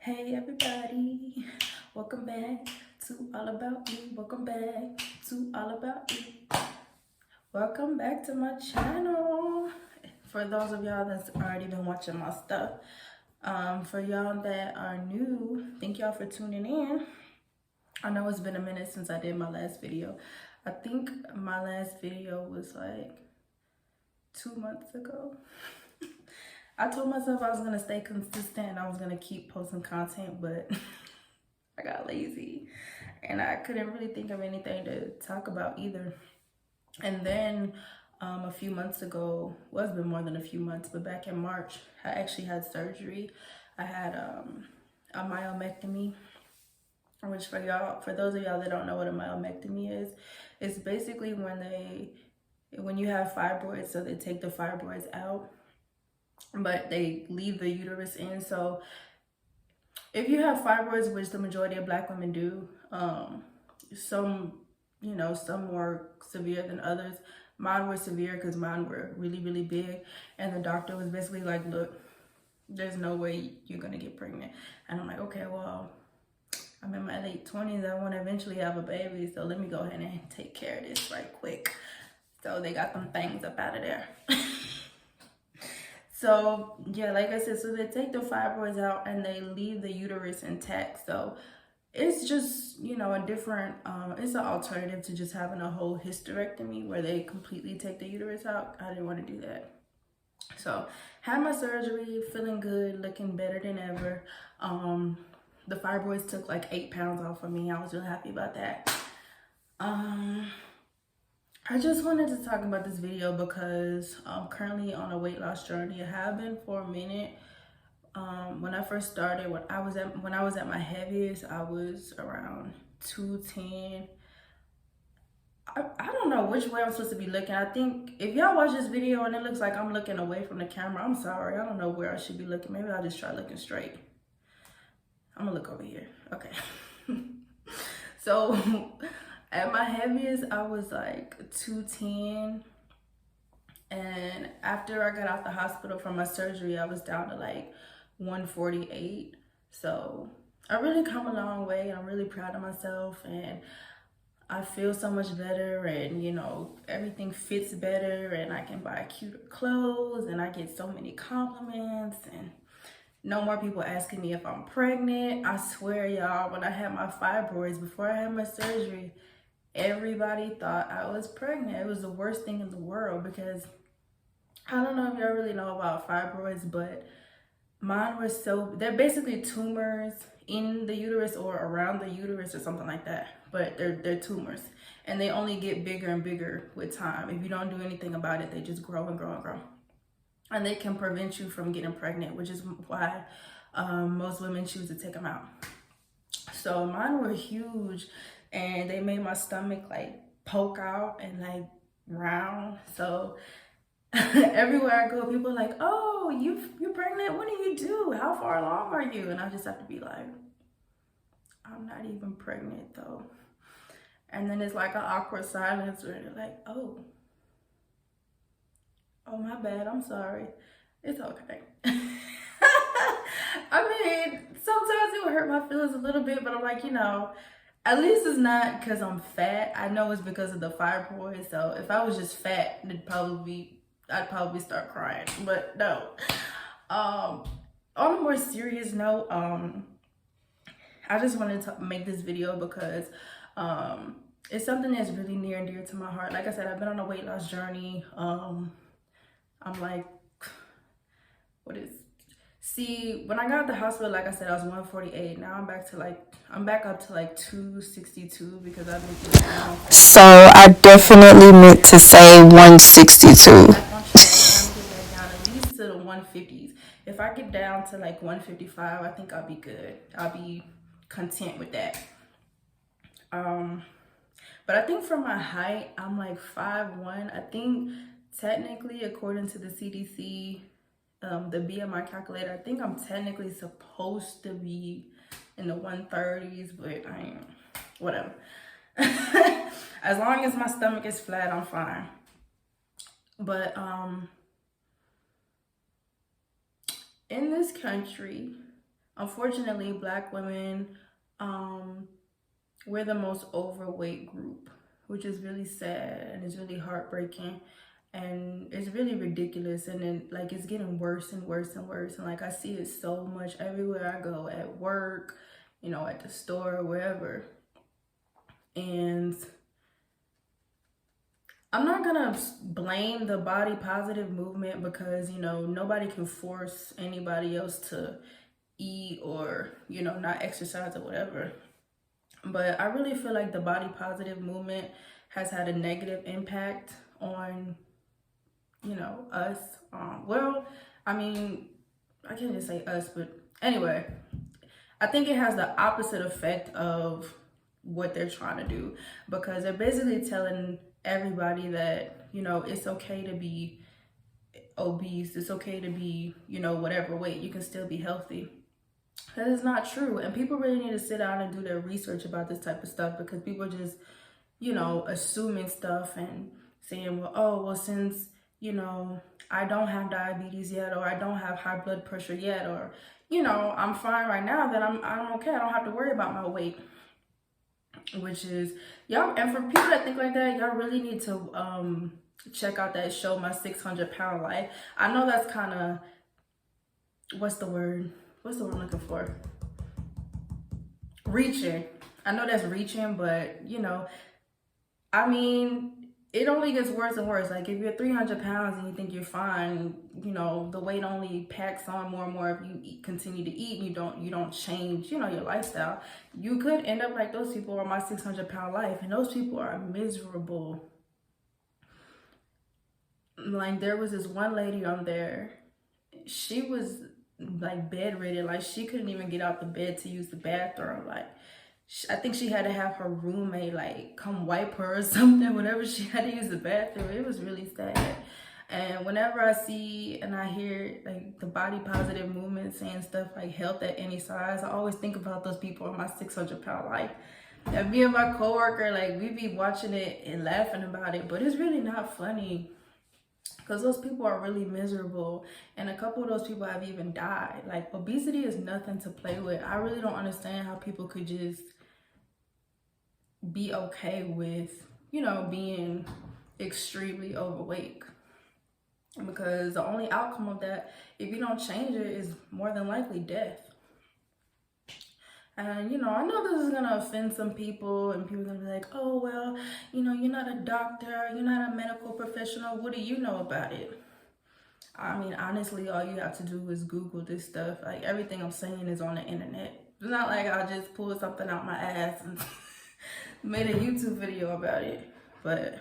Hey everybody, welcome back to All About You. Welcome back to All About You. Welcome back to my channel. For those of y'all that's already been watching my stuff, for y'all that are new, thank y'all for tuning in. I know it's been a minute since I did my last video. I think my last video was like 2 months ago. I told myself I was gonna stay consistent and I was gonna keep posting content, but I got lazy and I couldn't really think of anything to talk about either. And then a few months ago, well, it's been more than a few months, but back in March, I actually had surgery. I had a myomectomy, which for those of y'all that don't know what a myomectomy is, it's basically when you have fibroids, so they take the fibroids out, but they leave the uterus in. So if you have fibroids, which the majority of Black women do, some more severe than others. Mine were severe because mine were really, really big. And the doctor was basically like, look, there's no way you're going to get pregnant. And I'm like, okay, well, I'm in my late 20s. I want to eventually have a baby. So let me go ahead and take care of this right quick. So they got them things up out of there. So yeah, like I said, so they take the fibroids out and they leave the uterus intact. So it's just, a different, it's an alternative to just having a whole hysterectomy where they completely take the uterus out. I didn't want to do that. So had my surgery, feeling good, looking better than ever. The fibroids took like 8 pounds off of me. I was really happy about that. I just wanted to talk about this video because I'm currently on a weight loss journey. I have been for a minute. When I first started, when I was at my heaviest, I was around 210. I don't know which way I'm supposed to be looking. I think if y'all watch this video and it looks like I'm looking away from the camera, I'm sorry. I don't know where I should be looking. Maybe I'll just try looking straight. I'm gonna look over here. Okay. So at my heaviest, I was like 210. And after I got out the hospital from my surgery, I was down to like 148. So I really come a long way. I'm really proud of myself and I feel so much better, and everything fits better, and I can buy cuter clothes, and I get so many compliments, and no more people asking me if I'm pregnant. I swear, y'all, when I had my fibroids, before I had my surgery, everybody thought I was pregnant. It was the worst thing in the world because I don't know if y'all really know about fibroids, but mine were they're basically tumors in the uterus or around the uterus or something like that, but they're tumors and they only get bigger and bigger with time. If you don't do anything about it, they just grow and grow and grow, and they can prevent you from getting pregnant, which is why most women choose to take them out. So mine were huge and they made my stomach like poke out and like round. So everywhere I go, people are like, oh, you're pregnant? What do you do? How far along are you? And I just have to be like, I'm not even pregnant though. And then it's like an awkward silence where they're like, oh my bad, I'm sorry. It's okay. I mean, sometimes it would hurt my feelings a little bit, but I'm like, at least it's not because I'm fat. I know it's because of the fibroids. So if I was just fat, I'd probably start crying, but no. On a more serious note, I just wanted to make this video because it's something that's really near and dear to my heart. Like I said, I've been on a weight loss journey. I'm like, see, when I got out the hospital, like I said, I was 148. Now I'm back up to like 262 because I've been eating now. So I definitely meant to say 162. Back on track. I'm trying to get back down at least to the 150s. If I get down to like 155, I think I'll be good. I'll be content with that. But I think for my height, I'm like 5'1". I think technically, according to the CDC, the BMI calculator, I think I'm technically supposed to be in the 130s, but I ain't, whatever. As long as my stomach is flat, I'm fine. But in this country, unfortunately, Black women, we're the most overweight group, which is really sad and it's really heartbreaking. And it's really ridiculous, and then like it's getting worse and worse and worse, and like I see it so much everywhere I go, at work, you know, at the store, wherever. And I'm not gonna blame the body positive movement, because you know nobody can force anybody else to eat or, you know, not exercise or whatever. But I really feel like the body positive movement has had a negative impact on, you know, us. Well, I mean, I can't just say us, but anyway, I think it has the opposite effect of what they're trying to do, because they're basically telling everybody that, you know, it's okay to be obese, it's okay to be, you know, whatever weight, you can still be healthy. That is not true. And people really need to sit down and do their research about this type of stuff, because people just, you know, assuming stuff and saying, well, oh, well, since, you know, I don't have diabetes yet, or I don't have high blood pressure yet, or, you know, I'm fine right now, then I'm okay. I don't have to worry about my weight. Which is, y'all, and for people that think like that, y'all really need to check out that show, My 600-Pound Life. I know that's kind of, what's the word I'm looking for? Reaching. I know that's reaching, but you know, I mean, it only gets worse and worse. Like if you're 300 pounds and you think you're fine, you know, the weight only packs on more and more if you continue to eat and you don't change, you know, your lifestyle. You could end up like those people on My 600-Pound Life, and those people are miserable. Like there was this one lady on there, she was like bedridden, like she couldn't even get out the bed to use the bathroom. Like I think she had to have her roommate like come wipe her or something whenever she had to use the bathroom. It was really sad. And whenever I see and I hear like the body positive movement saying stuff like health at any size, I always think about those people on My 600-Pound Life. And me and my coworker, like we be watching it and laughing about it, but it's really not funny, because those people are really miserable, and a couple of those people have even died. Like obesity is nothing to play with. I really don't understand how people could just be okay with, you know, being extremely overweight, because the only outcome of that, if you don't change it, is more than likely death. And you know, I know this is gonna offend some people, and people are gonna be like, oh well, you know, you're not a doctor, you're not a medical professional, what do you know about it? I mean, honestly, all you have to do is Google this stuff. Like everything I'm saying is on the internet. It's not like I just pulled something out my ass and made a YouTube video about it. But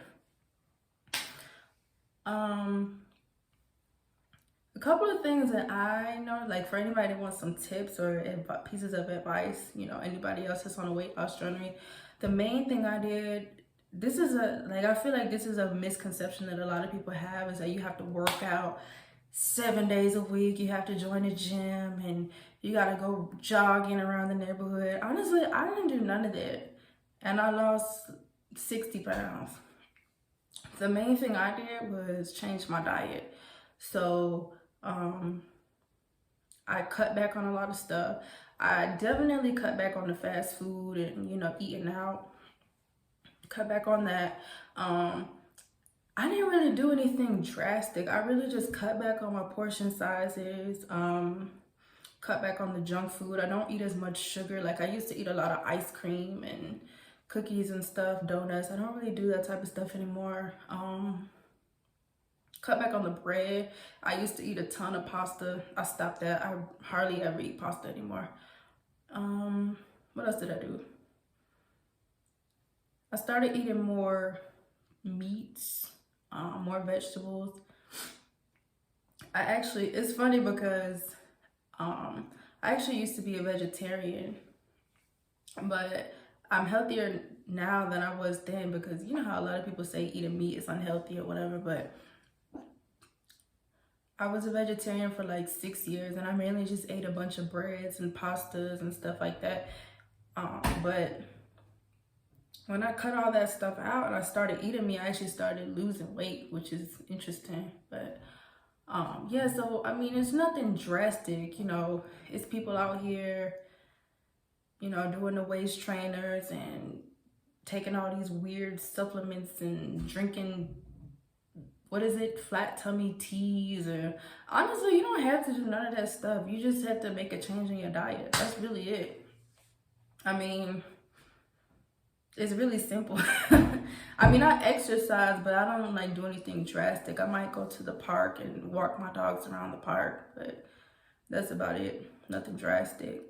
a couple of things that I know, like for anybody that wants some tips or pieces of advice, you know, anybody else that's on a weight loss journey, the main thing I did, this is I feel like this is a misconception that a lot of people have, is that you have to work out 7 days a week, you have to join a gym, and you gotta go jogging around the neighborhood. Honestly, I didn't do none of that, and I lost 60 pounds. The main thing I did was change my diet. So I cut back on a lot of stuff. I definitely cut back on the fast food and, you know, eating out. Cut back on that. I didn't really do anything drastic. I really just cut back on my portion sizes, cut back on the junk food. I don't eat as much sugar. Like I used to eat a lot of ice cream and cookies and stuff, donuts. I don't really do that type of stuff anymore. Cut back on the bread. I used to eat a ton of pasta. I stopped that. I hardly ever eat pasta anymore. What else did I do? I started eating more meats, more vegetables. It's funny because I actually used to be a vegetarian, but I'm healthier now than I was then, because you know how a lot of people say eating meat is unhealthy or whatever, but I was a vegetarian for like 6 years, and I mainly just ate a bunch of breads and pastas and stuff like that. But when I cut all that stuff out and I started eating meat, I actually started losing weight, which is interesting. But Yeah, so I mean, it's nothing drastic, you know. It's people out here, you know, doing the waist trainers and taking all these weird supplements and drinking, what is it, flat tummy teas. Or honestly, you don't have to do none of that stuff. You just have to make a change in your diet. That's really it. I mean, it's really simple. I mean, I exercise, but I don't like do anything drastic. I might go to the park and walk my dogs around the park, but that's about it. Nothing drastic.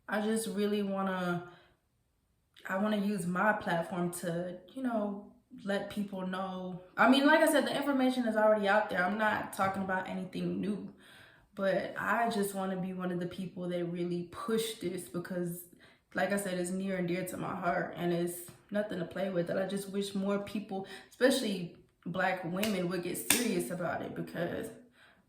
I just really I want to use my platform to, you know, let people know. I mean, like I said, the information is already out there. I'm not talking about anything new, but I just want to be one of the people that really push this because, like I said, it's near and dear to my heart and it's nothing to play with. And I just wish more people, especially Black women, would get serious about it because,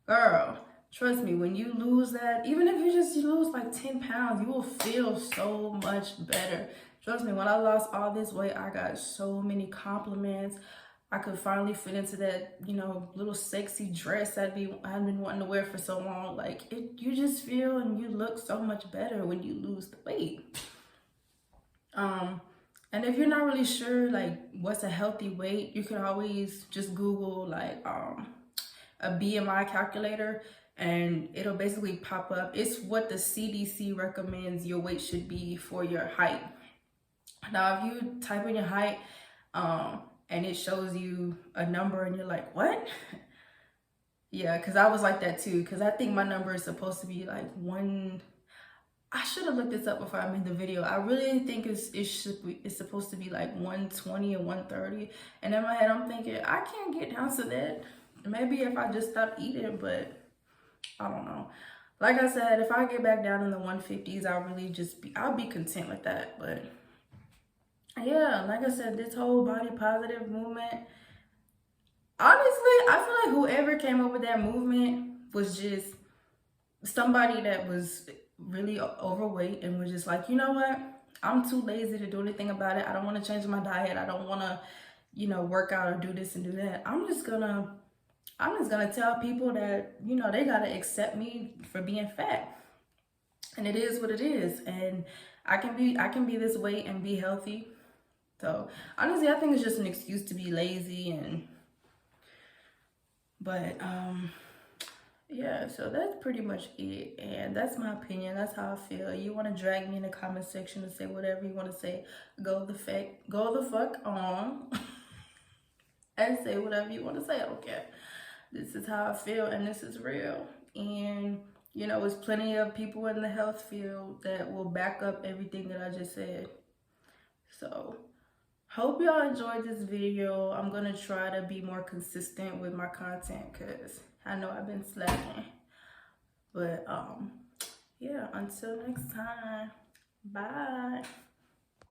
girl, trust me, when you lose that, even if you lose like 10 pounds, you will feel so much better. Trust me, when I lost all this weight, I got so many compliments. I could finally fit into that, you know, little sexy dress I've been wanting to wear for so long. Like, you just feel and you look so much better when you lose the weight. And if you're not really sure, like, what's a healthy weight, you can always just Google, like, a BMI calculator, and it'll basically pop up. It's what the CDC recommends your weight should be for your height. Now, if you type in your height, and it shows you a number and you're like, what? Yeah, because I was like that too, because I think my number is supposed to be like I should have looked this up before I made the video. I really think it's supposed to be like 120 or 130. And in my head, I'm thinking, I can't get down to that. Maybe if I just stop eating, but I don't know. Like I said, if I get back down in the 150s, I'll be content with that. But yeah, like I said, this whole body positive movement, honestly, I feel like whoever came up with that movement was just somebody that was really overweight and was just like, you know what? I'm too lazy to do anything about it. I don't want to change my diet. I don't want to, you know, work out or do this and do that. I'm just gonna tell people that, you know, they gotta accept me for being fat. And it is what it is. And I can be this weight and be healthy. So honestly, I think it's just an excuse to be lazy but yeah, so that's pretty much it. And that's my opinion. That's how I feel. You want to drag me in the comment section and say whatever you want to say, go the fuck on and say whatever you want to say. I don't care. This is how I feel and this is real. And you know, there's plenty of people in the health field that will back up everything that I just said. So hope y'all enjoyed this video. I'm gonna try to be more consistent with my content because I know I've been slacking. But yeah, until next time, bye.